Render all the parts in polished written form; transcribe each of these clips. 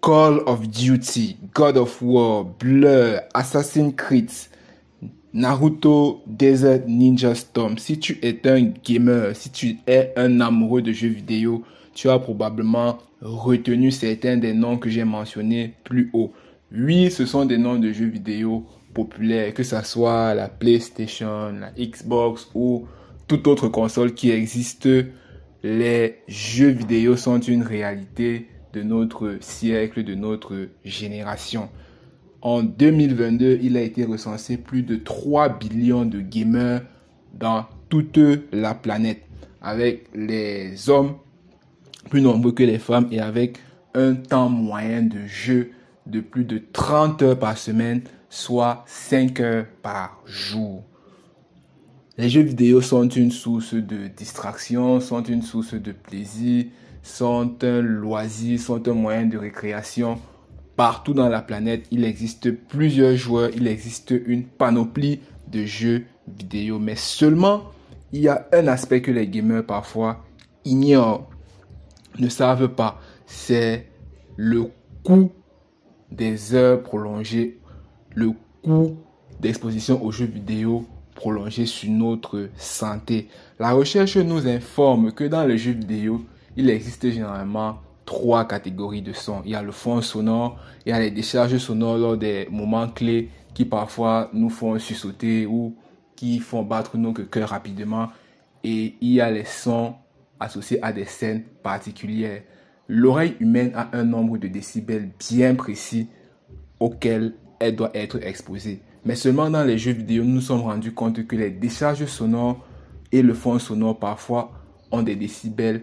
Call of Duty, God of War, Blur, Assassin's Creed, Naruto, Desert Ninja Storm. Si tu es un gamer, si tu es un amoureux de jeux vidéo, tu as probablement retenu certains des noms que j'ai mentionnés plus haut. Oui, ce sont des noms de jeux vidéo populaires, que ce soit la PlayStation, la Xbox ou toute autre console qui existe. Les jeux vidéo sont une réalité de notre siècle, de notre génération. En 2022, il a été recensé plus de 3 billions de gamers dans toute la planète, avec les hommes plus nombreux que les femmes et avec un temps moyen de jeu de plus de 30 heures par semaine, soit 5 heures par jour. Les jeux vidéo sont une source de distraction, sont une source de plaisir, sont un loisir, sont un moyen de récréation. Partout dans la planète, il existe plusieurs joueurs, il existe une panoplie de jeux vidéo. Mais seulement, il y a un aspect que les gamers parfois ignorent, ne savent pas. C'est le coût des heures prolongées, le coût d'exposition aux jeux vidéo prolongé sur notre santé. La recherche nous informe que dans les jeux vidéo, il existe généralement 3 catégories de sons. Il y a le fond sonore, il y a les décharges sonores lors des moments clés qui parfois nous font sursauter ou qui font battre nos cœurs rapidement. Et il y a les sons associés à des scènes particulières. L'oreille humaine a un nombre de décibels bien précis auquel elle doit être exposée. Mais seulement dans les jeux vidéo, nous nous sommes rendus compte que les décharges sonores et le fond sonore parfois ont des décibels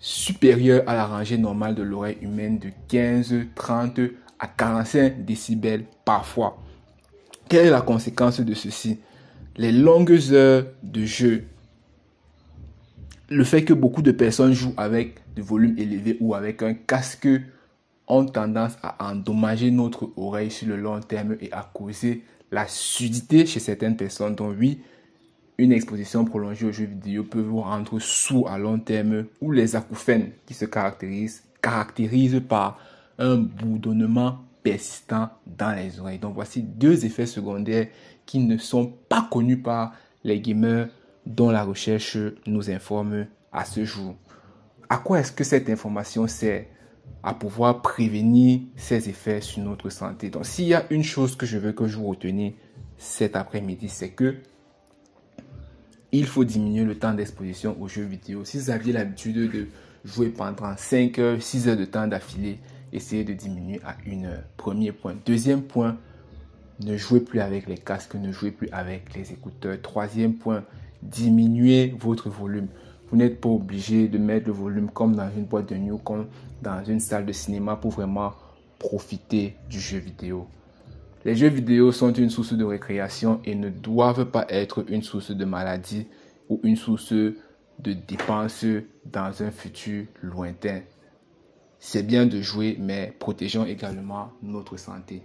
supérieurs à la rangée normale de l'oreille humaine de 15, 30 à 45 décibels parfois. Quelle est la conséquence de ceci? Les longues heures de jeu, le fait que beaucoup de personnes jouent avec du volume élevé ou avec un casque ont tendance à endommager notre oreille sur le long terme et à causer la surdité chez certaines personnes. Donc oui, une exposition prolongée aux jeux vidéo peut vous rendre sourd à long terme, ou les acouphènes qui se caractérisent par un bourdonnement persistant dans les oreilles. Donc voici 2 effets secondaires qui ne sont pas connus par les gamers dont la recherche nous informe à ce jour. À quoi est-ce que cette information sert? À pouvoir prévenir ces effets sur notre santé. Donc s'il y a une chose que je veux que vous reteniez cet après-midi, c'est que il faut diminuer le temps d'exposition aux jeux vidéo. Si vous aviez l'habitude de jouer pendant 5 heures, 6 heures de temps d'affilée, essayez de diminuer à 1 heure. Premier point. Deuxième point, ne jouez plus avec les casques, ne jouez plus avec les écouteurs. Troisième point, diminuez votre volume. Vous n'êtes pas obligé de mettre le volume comme dans une boîte de nuit ou comme dans une salle de cinéma pour vraiment profiter du jeu vidéo. Les jeux vidéo sont une source de récréation et ne doivent pas être une source de maladie ou une source de dépenses dans un futur lointain. C'est bien de jouer, mais protégeons également notre santé.